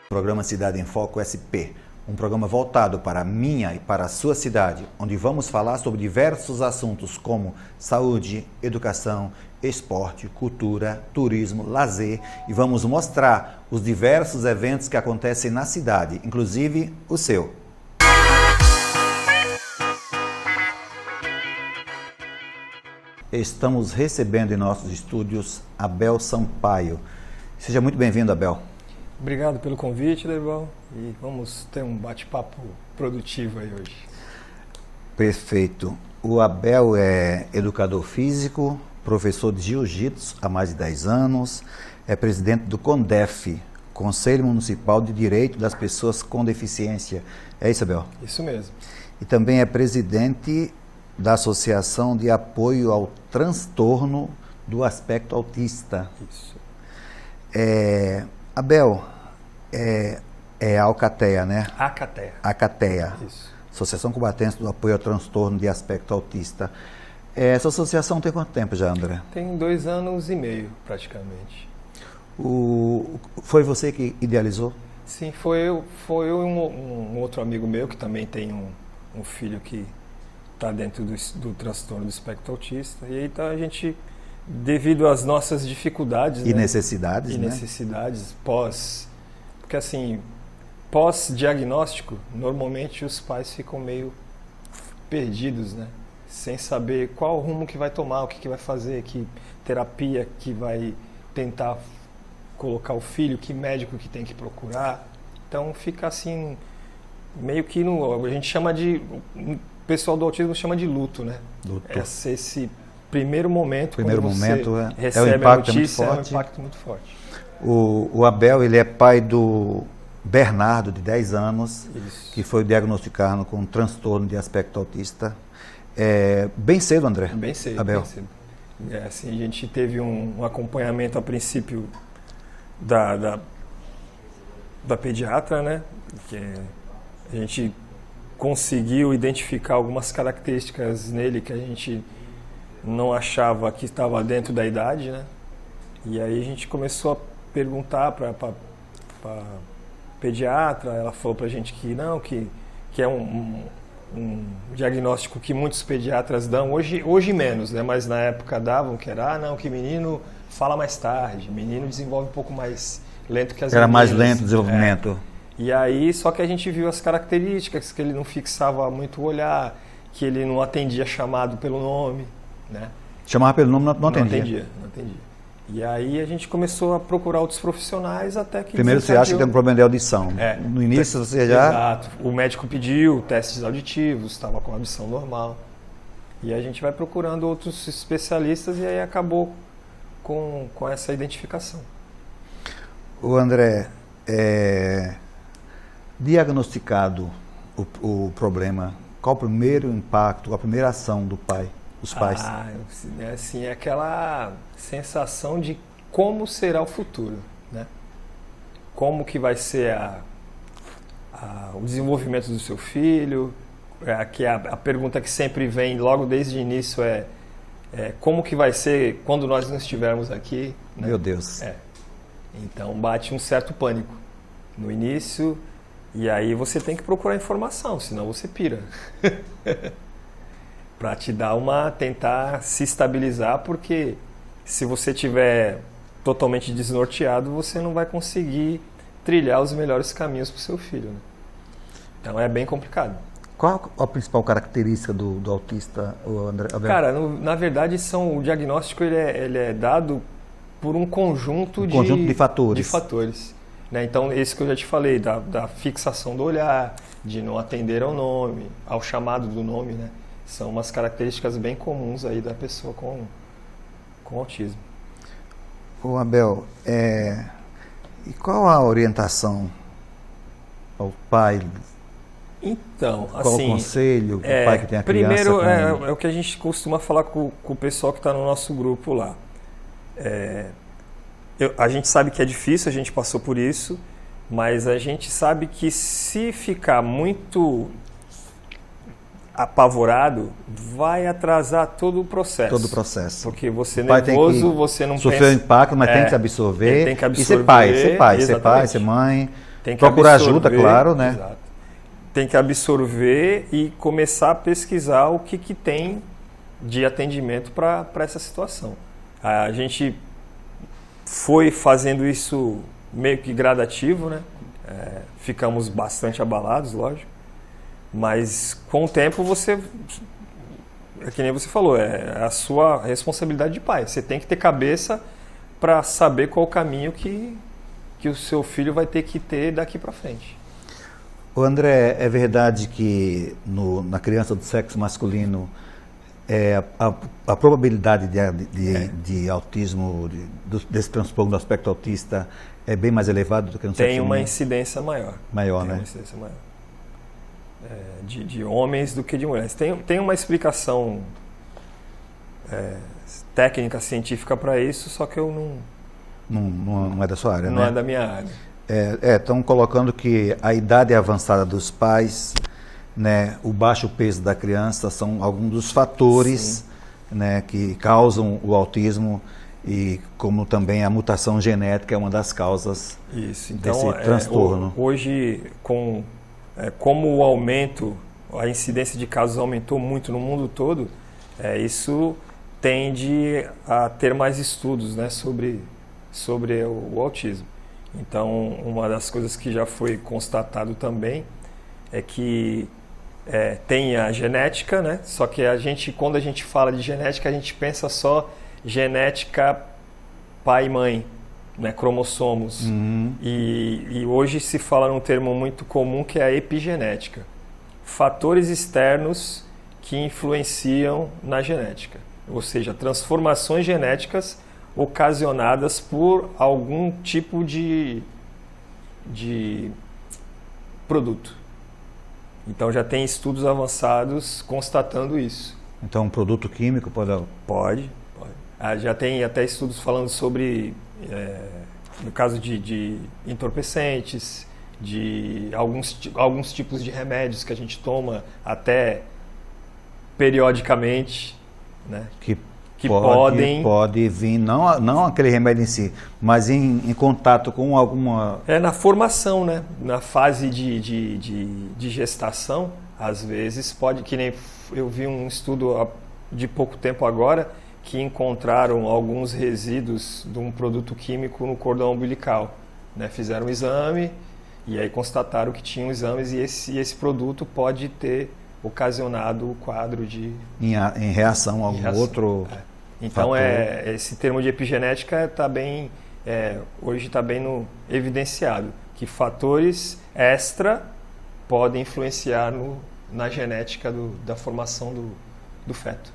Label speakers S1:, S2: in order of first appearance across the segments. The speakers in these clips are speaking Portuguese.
S1: Programa Cidade em Foco SP, um programa voltado para a minha e para a sua cidade, onde vamos falar sobre diversos assuntos como saúde, educação, esporte, cultura, turismo, lazer e vamos mostrar os diversos eventos que acontecem na cidade, inclusive o seu. Estamos recebendo em nossos estúdios Abel Sampaio. Seja muito bem-vindo, Abel.
S2: Obrigado pelo convite, Derival, e vamos ter um bate-papo produtivo aí hoje.
S1: Perfeito. O Abel é educador físico, professor de jiu-jitsu há mais de 10 anos, é presidente do CONDEF, Conselho Municipal de Direito das Pessoas com Deficiência. É isso, Abel?
S2: Isso mesmo.
S1: E também é presidente da Associação de Apoio ao Transtorno do Aspecto Autista.
S2: Isso.
S1: Abel, é a Alcateia, né?
S2: Acateia.
S1: Acateia.
S2: Isso.
S1: Associação Cubatense do Apoio ao Transtorno de Aspecto Autista. Essa associação tem quanto tempo já, André?
S2: Tem 2 anos e meio, praticamente.
S1: Foi você que idealizou?
S2: Sim, foi eu e um outro amigo meu que também tem um filho que está dentro do transtorno do espectro autista. E aí a gente, devido às nossas dificuldades
S1: E necessidades,
S2: e
S1: né?
S2: necessidades porque assim, pós-diagnóstico, normalmente os pais ficam meio perdidos, né? Sem saber qual rumo que vai tomar, o que vai fazer, que terapia que vai tentar colocar o filho, que médico que tem que procurar. Então fica assim, meio que a gente chama o pessoal do autismo chama de luto, né?
S1: Luto.
S2: Esse primeiro momento,
S1: Primeiro
S2: quando você
S1: momento
S2: recebe
S1: o impacto
S2: a notícia,
S1: é muito forte.
S2: um impacto muito forte.
S1: O Abel, ele é pai do Bernardo, de 10 anos,
S2: Isso.
S1: que foi diagnosticado com um transtorno de aspecto autista. Bem cedo, André?
S2: Bem cedo,
S1: Abel.
S2: bem cedo. Assim, a gente teve um acompanhamento a princípio da pediatra, né? Que a gente conseguiu identificar algumas características nele que a gente não achava que estava dentro da idade, né? E aí a gente começou a perguntar para a pediatra, ela falou para a gente que não, que é um diagnóstico que muitos pediatras dão, hoje menos, né? Mas na época davam, que era, que menino fala mais tarde, menino desenvolve um pouco mais lento que as
S1: Era
S2: meninas.
S1: mais lento o desenvolvimento.
S2: E aí, só que a gente viu as características, que ele não fixava muito o olhar, que ele não atendia chamado pelo nome, né?
S1: Chamava pelo nome, não atendia.
S2: Não atendia. E aí a gente começou a procurar outros profissionais até que...
S1: Primeiro você acha que tem um problema de audição.
S2: No
S1: início você já...
S2: Exato. O médico pediu testes auditivos, estava com a audição normal. E a gente vai procurando outros especialistas e aí acabou com essa identificação.
S1: O André, diagnosticado o problema, qual o primeiro impacto, qual a primeira ação dos pais?
S2: Assim, é aquela sensação de como será o futuro, né? Como que vai ser o desenvolvimento do seu filho, a pergunta que sempre vem logo desde o início como que vai ser quando nós não estivermos aqui, né?
S1: Meu Deus.
S2: Então bate um certo pânico no início e aí você tem que procurar informação, senão você pira. Para te dar tentar se estabilizar, porque se você estiver totalmente desnorteado, você não vai conseguir trilhar os melhores caminhos para o seu filho, né? Então é bem complicado.
S1: Qual a principal característica do autista, André? Abel?
S2: Cara, na verdade o diagnóstico ele é dado por um conjunto
S1: de fatores.
S2: De fatores, né? Então esse que eu já te falei, da fixação do olhar, de não atender ao nome, ao chamado do nome, né? São umas características bem comuns aí da pessoa com autismo.
S1: Ô Abel, e qual a orientação ao pai
S2: Então,
S1: Qual
S2: assim,
S1: o conselho o pai que tem a criança?
S2: Primeiro,
S1: com...
S2: é o que a gente costuma falar com o pessoal que está no nosso grupo lá. A gente sabe que é difícil, a gente passou por isso, mas a gente sabe que se ficar muito apavorado, vai atrasar todo o processo.
S1: Todo o processo.
S2: Porque você
S1: pai
S2: nervoso, você não
S1: sofreu
S2: pensa...
S1: impacto, mas tem que absorver.
S2: Tem que absorver.
S1: E ser pai, ser mãe.
S2: Tem que
S1: procurar
S2: absorver,
S1: ajuda, claro, né?
S2: Exato. Tem que absorver e começar a pesquisar o que tem de atendimento para essa situação. A gente foi fazendo isso meio que gradativo, né? Ficamos bastante abalados, lógico. Mas com o tempo é que nem você falou, é a sua responsabilidade de pai. Você tem que ter cabeça para saber qual o caminho que o seu filho vai ter que ter daqui para frente.
S1: O André, é verdade que na criança do sexo masculino a probabilidade de autismo, desse transtorno do aspecto autista, é bem mais elevada do que no sexo feminino?
S2: Tem uma incidência maior.
S1: Maior, né?
S2: Tem uma incidência maior. De homens do que de mulheres. Tem uma explicação técnica, científica para isso, só que eu
S1: não é da sua área,
S2: não
S1: né?
S2: é da minha área.
S1: Estão colocando que a idade avançada dos pais, né, o baixo peso da criança são alguns dos fatores, né, que causam o autismo, e como também a mutação genética é uma das causas desse transtorno.
S2: Hoje, como o aumento, a incidência de casos aumentou muito no mundo todo, isso tende a ter mais estudos, né, sobre o autismo. Então, uma das coisas que já foi constatado também é que tem a genética, né? Só que quando a gente fala de genética, a gente pensa só genética pai e mãe, né? Cromossomos.
S1: Uhum.
S2: E hoje se fala num termo muito comum que é a epigenética. Fatores externos que influenciam na genética. Ou seja, transformações genéticas ocasionadas por algum tipo de produto. Então já tem estudos avançados constatando isso.
S1: Então um produto químico pode...
S2: Pode. Já tem até estudos falando sobre, no caso de entorpecentes, de alguns tipos de remédios que a gente toma até periodicamente, né? Que
S1: pode vir, não aquele remédio em si, mas em contato com alguma...
S2: na formação, né? Na fase de gestação, às vezes pode, que nem eu vi um estudo de pouco tempo agora, que encontraram alguns resíduos de um produto químico no cordão umbilical, né? Fizeram um exame e aí constataram que tinham exames e esse produto pode ter ocasionado o quadro de...
S1: Em reação a algum outro...
S2: Então, esse termo de epigenética hoje está bem evidenciado, que fatores extra podem influenciar na genética da formação do feto.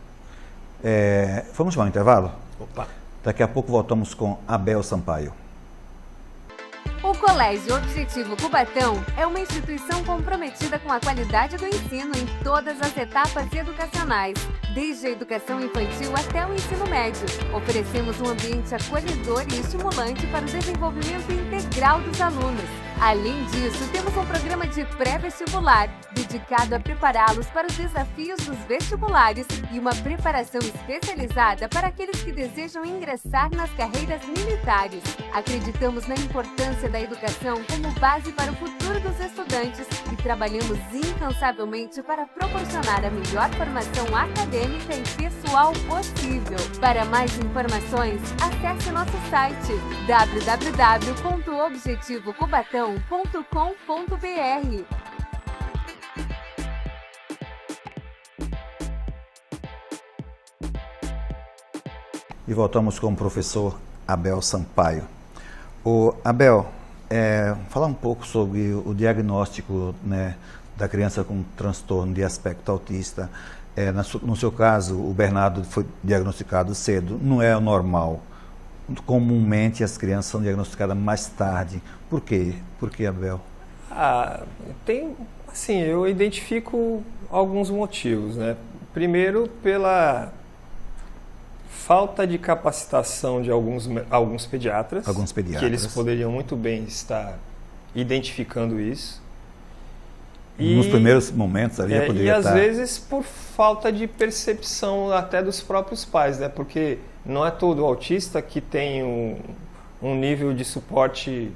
S1: Vamos para um intervalo?
S2: Opa!
S1: Daqui a pouco voltamos com Abel Sampaio.
S3: O Colégio Objetivo Cubatão é uma instituição comprometida com a qualidade do ensino em todas as etapas educacionais, desde a educação infantil até o ensino médio. Oferecemos um ambiente acolhedor e estimulante para o desenvolvimento integral dos alunos. Além disso, temos um programa de pré-vestibular, dedicado a prepará-los para os desafios dos vestibulares e uma preparação especializada para aqueles que desejam ingressar nas carreiras militares. Acreditamos na importância da educação como base para o futuro dos estudantes e trabalhamos incansavelmente para proporcionar a melhor formação acadêmica e pessoal possível. Para mais informações, acesse nosso site www.objetivocubatão.com.br.
S1: E voltamos com o professor Abel Sampaio. Abel, falar um pouco sobre o diagnóstico, né, da criança com transtorno de aspecto autista. No seu caso, o Bernardo foi diagnosticado cedo, não é o normal. Comumente as crianças são diagnosticadas mais tarde. Por quê? Por que, Abel?
S2: Assim, eu identifico alguns motivos, né? Primeiro, pela falta de capacitação de alguns pediatras, que eles poderiam muito bem estar identificando isso.
S1: Nos primeiros momentos ali poderia
S2: estar... às vezes por falta de percepção até dos próprios pais, né? Porque não é todo autista que tem um nível de suporte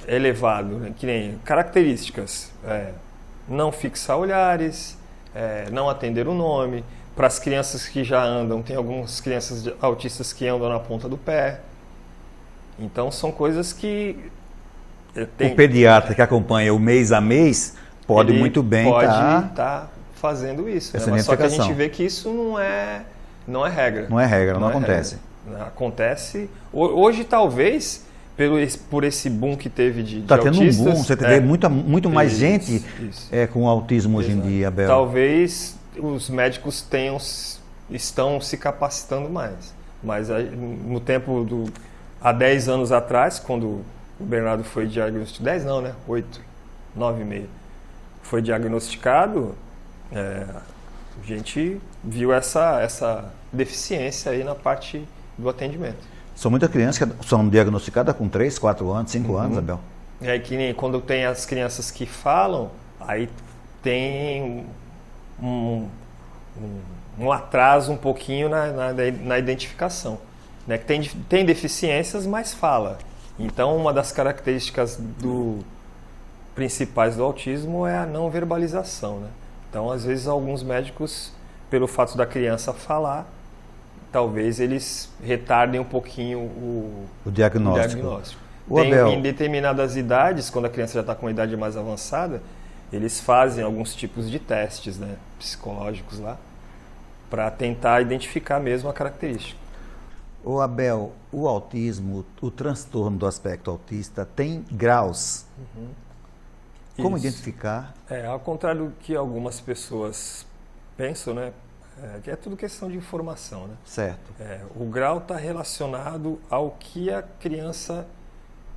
S2: elevado, né? Que nem características, não fixar olhares, não atender o nome. Para as crianças que já andam, tem algumas crianças autistas que andam na ponta do pé. Então são coisas que...
S1: O pediatra que acompanha o mês a mês pode muito bem
S2: estar fazendo isso. Né? Mas só que a gente vê que isso não é regra.
S1: Não é regra, não acontece.
S2: Regra. Acontece... Hoje, talvez, por esse boom que teve de
S1: autistas... Está tendo um boom, você vê muito mais gente com autismo hoje em dia, Abel.
S2: Talvez os médicos estão se capacitando mais. Mas no tempo há 10 anos atrás, quando o Bernardo foi diagnosticado... 10 não, né? 8, 9,5. Foi diagnosticado, a gente viu essa deficiência aí na parte do atendimento.
S1: São muitas crianças que são diagnosticadas com 3, 4 anos, 5 anos, Abel.
S2: É que nem quando tem as crianças que falam, aí tem um atraso um pouquinho na identificação. Né? Que tem deficiências, mas fala. Então, uma das características principais do autismo é a não verbalização. Né? Então, às vezes, alguns médicos, pelo fato da criança falar, talvez eles retardem um pouquinho o diagnóstico. Em determinadas idades, quando a criança já está com uma idade mais avançada, eles fazem alguns tipos de testes, né, psicológicos lá, para tentar identificar mesmo a característica.
S1: Ô Abel, o autismo, o transtorno do aspecto autista tem graus. Como identificar?
S2: Ao contrário do que algumas pessoas pensam, né, que é tudo questão de informação, né?
S1: Certo.
S2: O grau está relacionado ao que a criança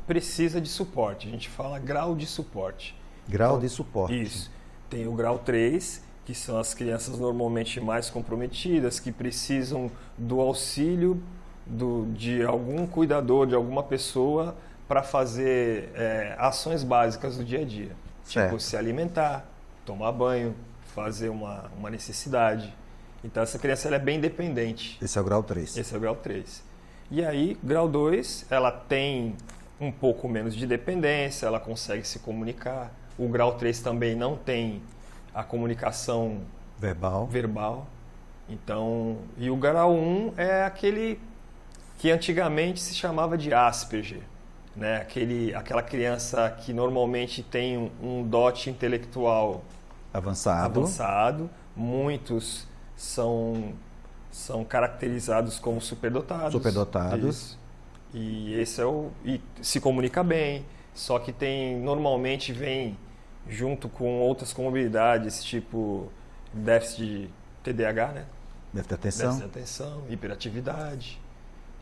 S2: precisa de suporte. A gente fala grau de suporte.
S1: Grau de suporte.
S2: Isso. Tem o grau 3, que são as crianças normalmente mais comprometidas, que precisam do auxílio de algum cuidador, de alguma pessoa, para fazer ações básicas do dia a dia.
S1: Certo.
S2: Tipo, se alimentar, tomar banho, fazer uma necessidade. Então, essa criança ela é bem dependente.
S1: Esse é o grau 3.
S2: Esse é o grau 3. E aí, grau 2, ela tem um pouco menos de dependência, ela consegue se comunicar. O grau 3 também não tem a comunicação verbal. Então, e o grau 1 é aquele que antigamente se chamava de Asperger, né? Aquela criança que normalmente tem um dote intelectual avançado. Muitos são caracterizados como superdotados. Isso. E esse e se comunica bem, só que normalmente vem junto com outras comorbidades, tipo déficit de TDAH, né? Déficit de atenção, hiperatividade.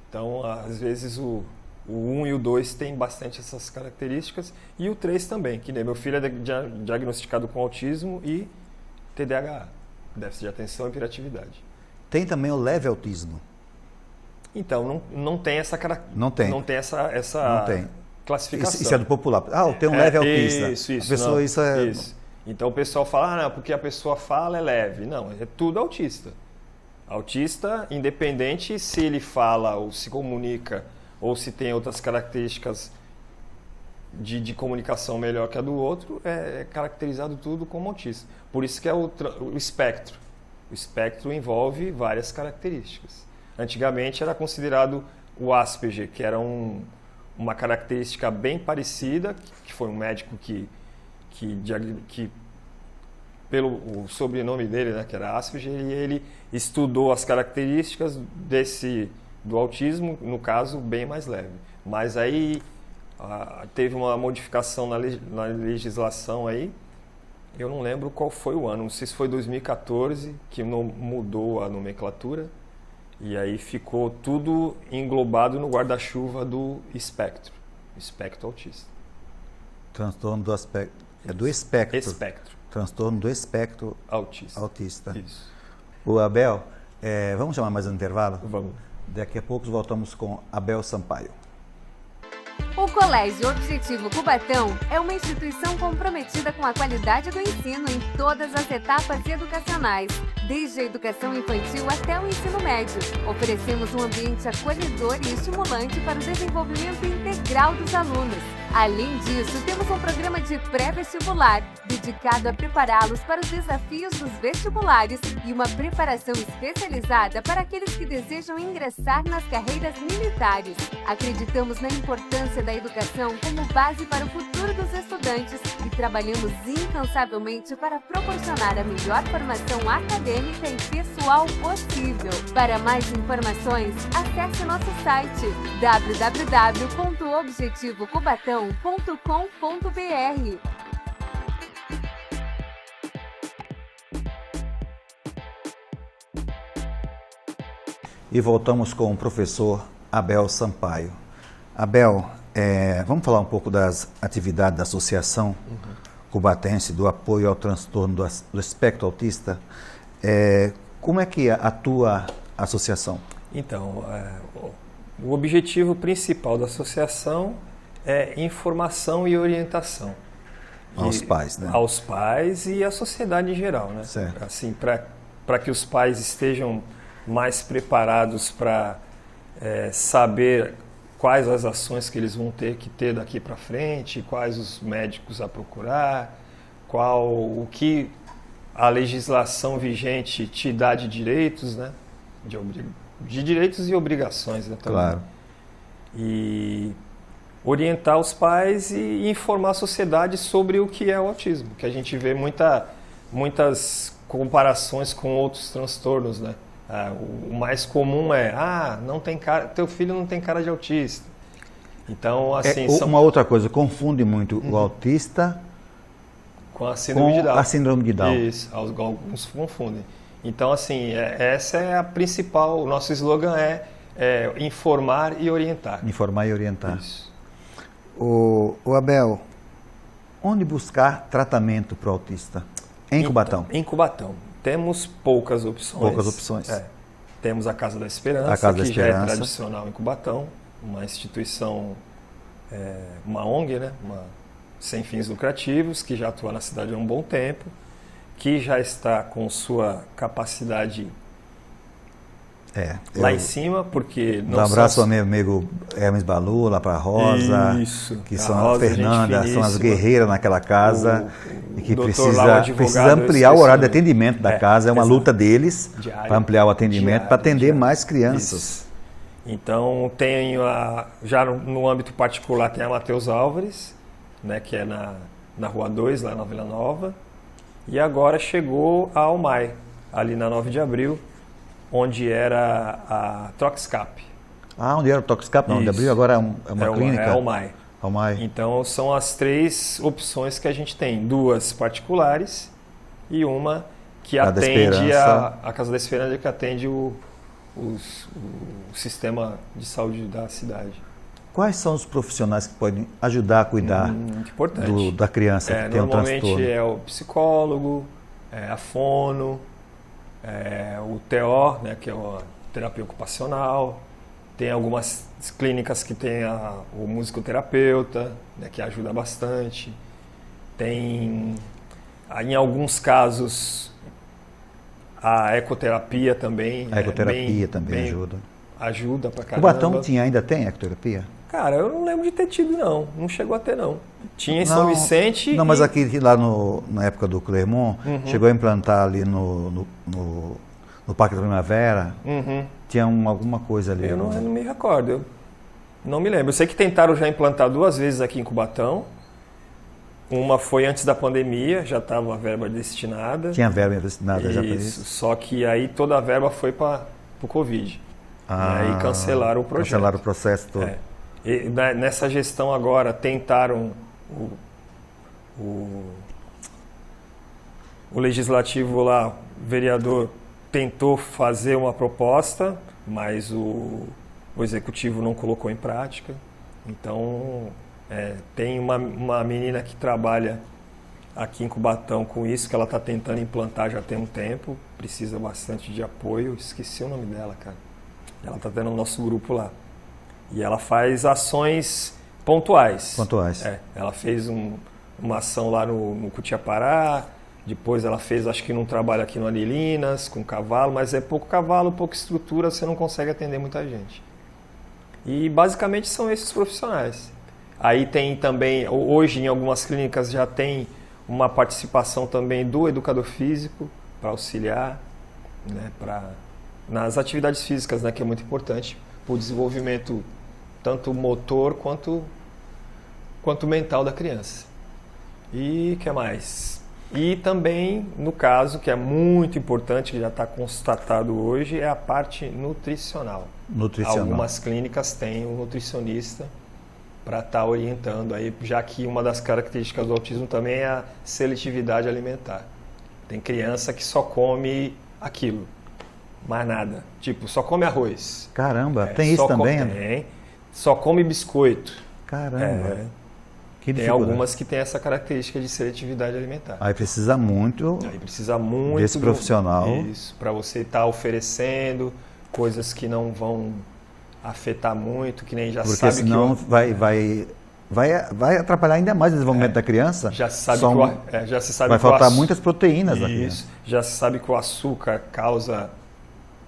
S2: Então, às vezes o 1 e o 2 têm bastante essas características, e o 3 também, que nem meu filho é diagnosticado com autismo e TDAH, déficit de atenção e hiperatividade.
S1: Tem também o leve autismo.
S2: Então, não tem essa
S1: não tem
S2: classificação.
S1: Isso é do popular. Tem um leve autista.
S2: Isso. Então o pessoal fala, porque a pessoa fala é leve. Não, é tudo autista. Autista, independente se ele fala ou se comunica ou se tem outras características de comunicação melhor que a do outro, é caracterizado tudo como autista. Por isso que é o espectro. O espectro envolve várias características. Antigamente era considerado o Asperger, que era uma característica bem parecida, que foi um médico que pelo o sobrenome dele, né, que era Asperger, e ele estudou as características do autismo, no caso, bem mais leve. Mas aí teve uma modificação na legislação aí, eu não lembro qual foi o ano, não sei se foi 2014, que mudou a nomenclatura, e aí ficou tudo englobado no guarda-chuva do espectro autista.
S1: Transtorno do aspecto. É do espectro.
S2: Espectro.
S1: Transtorno do espectro
S2: Autista.
S1: Isso. O Abel, vamos chamar mais um intervalo?
S2: Vamos.
S1: Daqui a pouco voltamos com Abel Sampaio.
S3: O Colégio Objetivo Cubatão é uma instituição comprometida com a qualidade do ensino em todas as etapas educacionais, desde a educação infantil até o ensino médio. Oferecemos um ambiente acolhedor e estimulante para o desenvolvimento integral dos alunos. Além disso, temos um programa de pré-vestibular, dedicado a prepará-los para os desafios dos vestibulares e uma preparação especializada para aqueles que desejam ingressar nas carreiras militares. Acreditamos na importância da educação como base para o futuro dos estudantes e trabalhamos incansavelmente para proporcionar a melhor formação acadêmica e pessoal possível. Para mais informações, acesse nosso site www.objetivocubatão.com.br.
S1: E voltamos com o professor Abel Sampaio. Abel, vamos falar um pouco das atividades da Associação Cubatense do Apoio ao Transtorno do Espectro Autista. Como é que atua a associação?
S2: Então, o objetivo principal da associação é informação e orientação.
S1: Aos pais, né?
S2: Aos pais e à sociedade em geral, né?
S1: Certo.
S2: Assim, para que os pais estejam mais preparados para saber quais as ações que eles vão ter que ter daqui para frente, quais os médicos a procurar, o que a legislação vigente te dá de direitos, né? De direitos e obrigações, né? Também.
S1: Claro.
S2: E orientar os pais e informar a sociedade sobre o que é o autismo, que a gente vê muitas comparações com outros transtornos, né? O mais comum não tem cara, teu filho não tem cara de autista. Então, assim,
S1: uma outra coisa, confunde muito o autista
S2: com a síndrome de Down.
S1: A síndrome de Down.
S2: Isso, alguns confundem. Então, assim, essa é a principal, o nosso slogan é informar e orientar.
S1: Informar e orientar.
S2: Isso.
S1: O Abel, onde buscar tratamento para o autista? Em Cubatão?
S2: Em Cubatão. Temos poucas opções.
S1: Poucas opções.
S2: Temos a Casa da Esperança, já é tradicional em Cubatão, uma instituição, uma ONG, né? Sem fins lucrativos, que já atua na cidade há um bom tempo, que já está com sua capacidade lá em cima, porque...
S1: Um abraço ao meu amigo Hermes Balu, lá para a Rosa, que são a Fernanda, são as guerreiras naquela casa, e que precisa ampliar o horário de atendimento da casa, é uma luta deles para ampliar o atendimento, para atender mais crianças.
S2: Isso. Então, já no âmbito particular tem a Matheus Álvares, né, que é na Rua 2, lá na Vila Nova, e agora chegou a Almai, ali na 9 de abril, onde era a Troxcap.
S1: Onde era o Troxcap? Na 9 de abril, agora é uma clínica?
S2: É Almai.
S1: Almai.
S2: Então, são as 3 opções que a gente tem. 2 particulares e uma que atende a Casa da Esperança, que atende o sistema de saúde da cidade.
S1: Quais são os profissionais que podem ajudar a cuidar da criança que tem um transtorno?
S2: Normalmente é o psicólogo, a fono, o TO, né, que é a terapia ocupacional. Tem algumas clínicas que tem o musicoterapeuta, né, que ajuda bastante. Tem, em alguns casos, a ecoterapia também.
S1: A ecoterapia também ajuda.
S2: Ajuda pra caramba.
S1: Cubatão ainda tem ecoterapia?
S2: Cara, eu não lembro de ter tido, não. Não chegou a ter, não. Tinha em São Vicente.
S1: Não, mas aqui lá na época do Clermont, chegou a implantar ali no Parque da Primavera. Tinha alguma coisa ali.
S2: Eu não me recordo. Eu não me lembro. Eu sei que tentaram já implantar 2 vezes aqui em Cubatão. Uma foi antes da pandemia, já estava a verba destinada.
S1: Tinha verba destinada já para
S2: isso. Só que aí toda a verba foi para o Covid. E aí cancelaram o projeto.
S1: Cancelaram o processo todo.
S2: E nessa gestão agora tentaram o legislativo lá, o vereador tentou fazer uma proposta, mas o executivo não colocou em prática. Então Tem uma menina que trabalha aqui em Cubatão com isso, que ela está tentando implantar já tem um tempo, precisa bastante de apoio, esqueci o nome dela, cara. Ela está tendo o nosso grupo lá. E ela faz ações pontuais. Ela fez uma ação lá no Cutiapará, depois ela fez, acho que num trabalho aqui no Anilinas, com cavalo, mas é pouco cavalo, pouca estrutura, você não consegue atender muita gente. E basicamente são esses profissionais. Aí tem também, hoje em algumas clínicas já tem uma participação também do educador físico para auxiliar, né, nas atividades físicas, né, que é muito importante para o desenvolvimento tanto motor quanto mental da criança. E o que mais? E também, no caso, que é muito importante, que já está constatado hoje, é a parte nutricional. Algumas clínicas têm um nutricionista para estar orientando, aí, já que uma das características do autismo também é a seletividade alimentar. Tem criança que só come aquilo, mais nada. Tipo, só come arroz.
S1: Caramba, tem isso também?
S2: Tem. Só come biscoito.
S1: Caramba.
S2: Tem algumas que têm essa característica de seletividade alimentar.
S1: Aí precisa muito desse profissional.
S2: Isso, para você estar oferecendo coisas que não vão afetar muito, que nem já
S1: porque
S2: sabe
S1: senão
S2: que...
S1: vai atrapalhar ainda mais o desenvolvimento da criança.
S2: Já se sabe já se sabe
S1: vai faltar muitas proteínas na criança.
S2: Já se sabe que o açúcar causa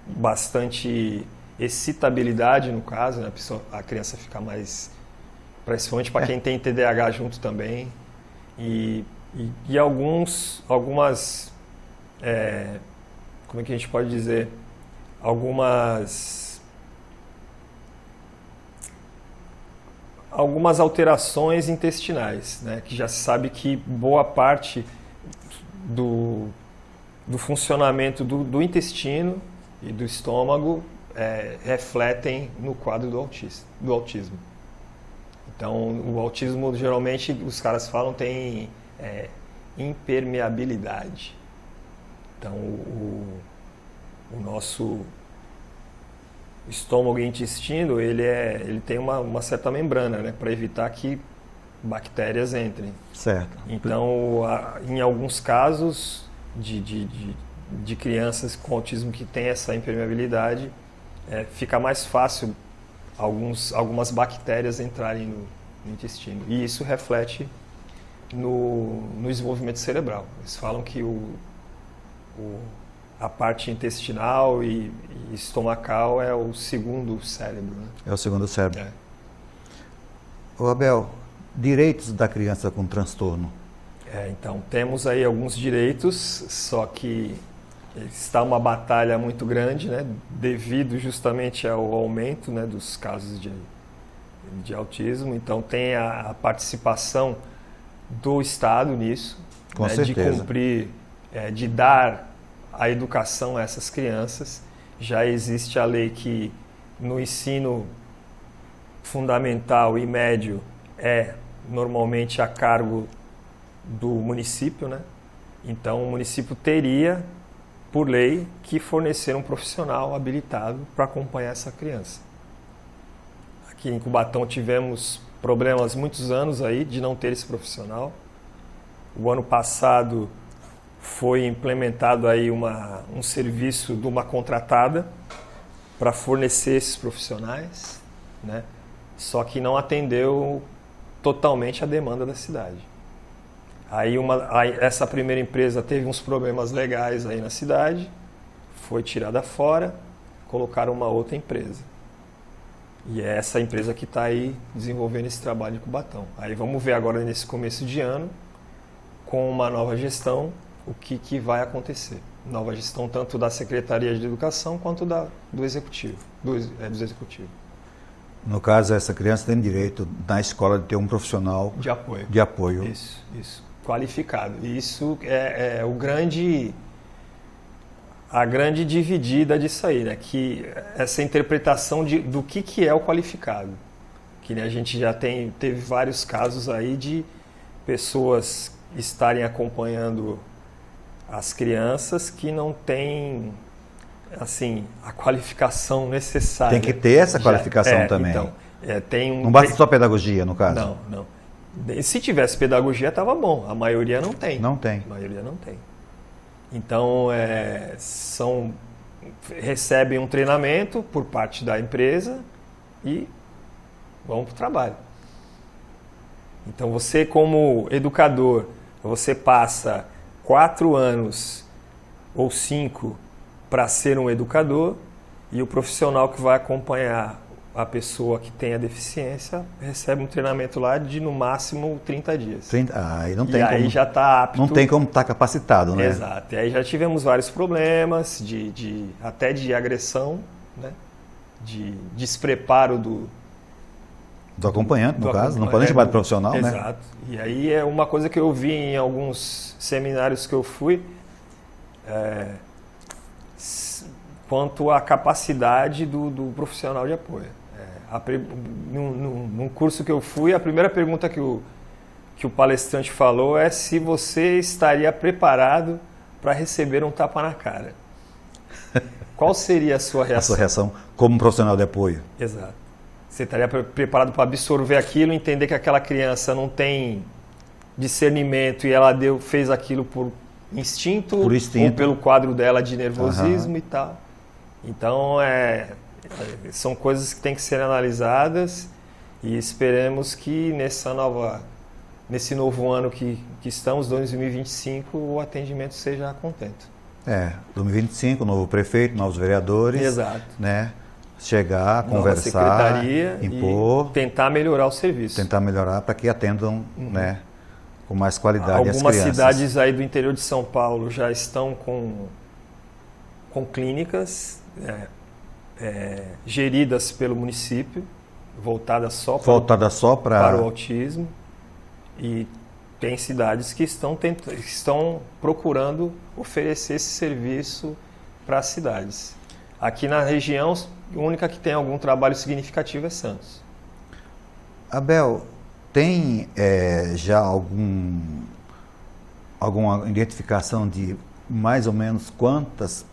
S2: bastante excitabilidade, no caso, né? A criança fica mais... Principalmente para quem tem TDAH junto também. E algumas... como é que a gente pode dizer? Algumas alterações intestinais, né? Que já se sabe que boa parte do funcionamento do intestino e do estômago refletem no quadro do autismo. Então, o autismo, geralmente, os caras falam, tem impermeabilidade. Então, o nosso estômago e intestino, ele tem uma certa membrana, né, para evitar que bactérias entrem.
S1: Certo.
S2: Então, em alguns casos de crianças com autismo que têm essa impermeabilidade, fica mais fácil algumas bactérias entrarem no intestino. E isso reflete no desenvolvimento cerebral. Eles falam que a parte intestinal e estomacal é o segundo cérebro. Né?
S1: É o segundo cérebro. Ô Abel, direitos da criança com transtorno.
S2: Então, temos aí alguns direitos, só que está uma batalha muito grande, né, devido justamente ao aumento, né, dos casos de autismo. Então tem a participação do Estado nisso,
S1: com
S2: né,
S1: certeza.
S2: De cumprir, de dar a educação a essas crianças. Já existe a lei que no ensino fundamental e médio é normalmente a cargo do município, né? Então o município teria, por lei, que fornecer um profissional habilitado para acompanhar essa criança. Aqui em Cubatão tivemos problemas muitos anos aí de não ter esse profissional. O ano passado foi implementado aí um serviço de uma contratada para fornecer esses profissionais, né? Só que não atendeu totalmente a demanda da cidade. Aí essa primeira empresa teve uns problemas legais aí na cidade, foi tirada fora, colocaram uma outra empresa. E é essa empresa que está aí desenvolvendo esse trabalho em Cubatão. Aí vamos ver agora nesse começo de ano, com uma nova gestão, o que vai acontecer. Nova gestão tanto da Secretaria de Educação quanto do Executivo. Do Executivo.
S1: No caso, essa criança tem direito na escola de ter um profissional de apoio.
S2: Isso. Qualificado. E isso é a grande dividida disso aí, né? Que essa interpretação do que é o qualificado. Que a gente já teve vários casos aí de pessoas estarem acompanhando as crianças que não têm, assim, a qualificação necessária.
S1: Tem que ter essa qualificação também.
S2: Então,
S1: Não basta só pedagogia, no caso?
S2: Não. Se tivesse pedagogia, estava bom. A maioria não tem.
S1: Não tem.
S2: A maioria não tem. Então, recebem um treinamento por parte da empresa e vão para o trabalho. Então, você como educador, você passa 4 anos ou 5 para ser um educador, e o profissional que vai acompanhar a pessoa que tem a deficiência recebe um treinamento lá de no máximo 30 dias.
S1: Aí não tem
S2: e aí
S1: como,
S2: já está apto.
S1: Não tem como estar capacitado, né?
S2: Exato. E aí já tivemos vários problemas, até de agressão, né? De despreparo do
S1: acompanhante, no caso. Não pode chamar de profissional,
S2: exato.
S1: né?
S2: Exato. E aí é uma coisa que eu vi em alguns seminários que eu fui, quanto à capacidade do profissional de apoio. Num curso que eu fui, a primeira pergunta que o palestrante falou é se você estaria preparado para receber um tapa na cara. Qual seria a sua reação?
S1: A sua reação como profissional de apoio.
S2: Exato. Você estaria preparado para absorver aquilo, entender que aquela criança não tem discernimento e ela fez aquilo por instinto. Ou pelo quadro dela de nervosismo e tal. Então, são coisas que têm que ser analisadas e esperemos que nesse novo ano que estamos, 2025, o atendimento seja a contento.
S1: 2025, novo prefeito, novos vereadores.
S2: Exato.
S1: Né? Chegar,
S2: nova
S1: conversar,
S2: secretaria
S1: impor.
S2: E tentar melhorar o serviço.
S1: Tentar melhorar para que atendam né, com mais qualidade as crianças.
S2: Algumas cidades aí do interior de São Paulo já estão com clínicas geridas pelo município, voltadas só para o autismo, e tem cidades que estão procurando oferecer esse serviço para as cidades. Aqui na região, a única que tem algum trabalho significativo é Santos.
S1: Abel, tem já alguma identificação de mais ou menos quantas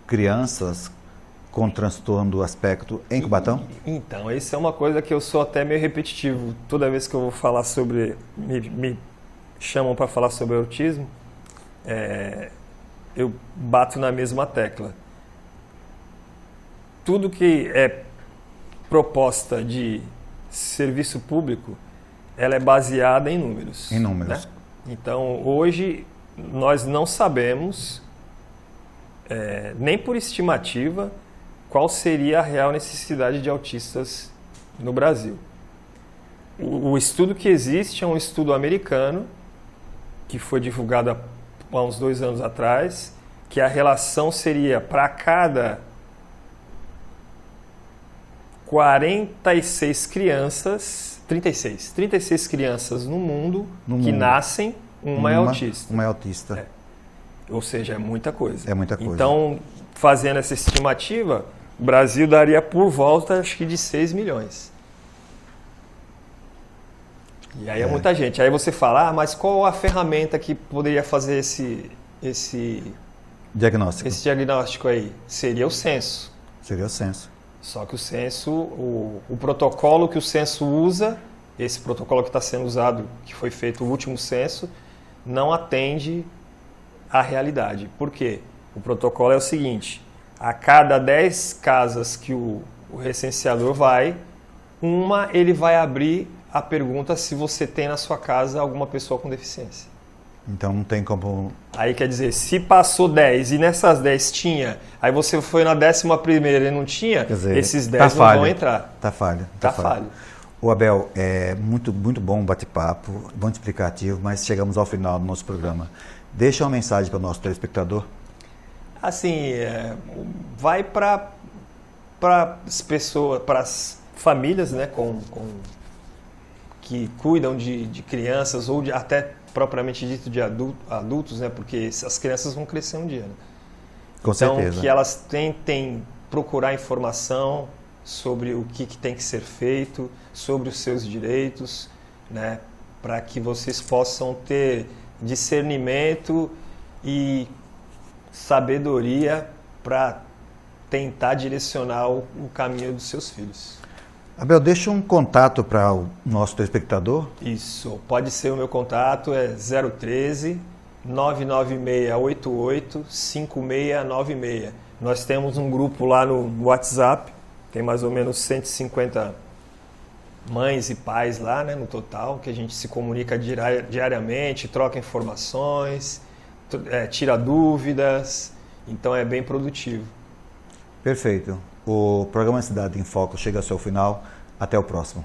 S1: crianças com transtorno do aspecto em Cubatão?
S2: Então, isso é uma coisa que eu sou até meio repetitivo. Toda vez que eu vou falar sobre... Me chamam para falar sobre autismo, eu bato na mesma tecla. Tudo que é proposta de serviço público, ela é baseada em números.
S1: Em números.
S2: Né? Então, hoje, nós não sabemos... nem por estimativa, qual seria a real necessidade de autistas no Brasil. O estudo que existe é um estudo americano, que foi divulgado há uns 2 anos atrás, que a relação seria para cada 46 crianças, 36 crianças no mundo que nascem, uma é autista.
S1: Uma é autista.
S2: Ou seja, é muita coisa.
S1: É muita coisa.
S2: Então, fazendo essa estimativa, o Brasil daria por volta, acho que de 6 milhões. E aí é muita gente. Aí você fala, mas qual a ferramenta que poderia fazer esse diagnóstico aí? Seria o censo.
S1: Seria o censo.
S2: Só que o censo, o protocolo que o censo usa, esse protocolo que está sendo usado, que foi feito o último censo, não atende à realidade. Por quê? O protocolo é o seguinte: a cada 10 casas que o recenseador vai, ele vai abrir a pergunta se você tem na sua casa alguma pessoa com deficiência.
S1: Então não tem como...
S2: Aí quer dizer, se passou 10 e nessas 10 tinha, aí você foi na 11ª e não tinha,
S1: quer dizer,
S2: esses 10 não vão entrar.
S1: Tá falho.
S2: falho.
S1: O Abel, é muito bom o bate-papo, muito explicativo, mas chegamos ao final do nosso programa. Deixa uma mensagem para o nosso telespectador.
S2: Assim, vai para as pessoas, para as famílias, né, que cuidam de crianças ou até propriamente dito de adultos, né, porque as crianças vão crescer um dia. Né?
S1: Com certeza.
S2: Então, que elas tentem procurar informação sobre o que tem que ser feito, sobre os seus direitos, né, para que vocês possam ter discernimento e sabedoria para tentar direcionar o caminho dos seus filhos.
S1: Abel, deixa um contato para o nosso telespectador.
S2: Isso, pode ser o meu contato, é 013 99688 5696. Nós temos um grupo lá no WhatsApp, tem mais ou menos 150 mães e pais lá, né, no total, que a gente se comunica diariamente, troca informações, tira dúvidas, então é bem produtivo.
S1: Perfeito. O programa Cidade em Foco chega ao seu final. Até o próximo.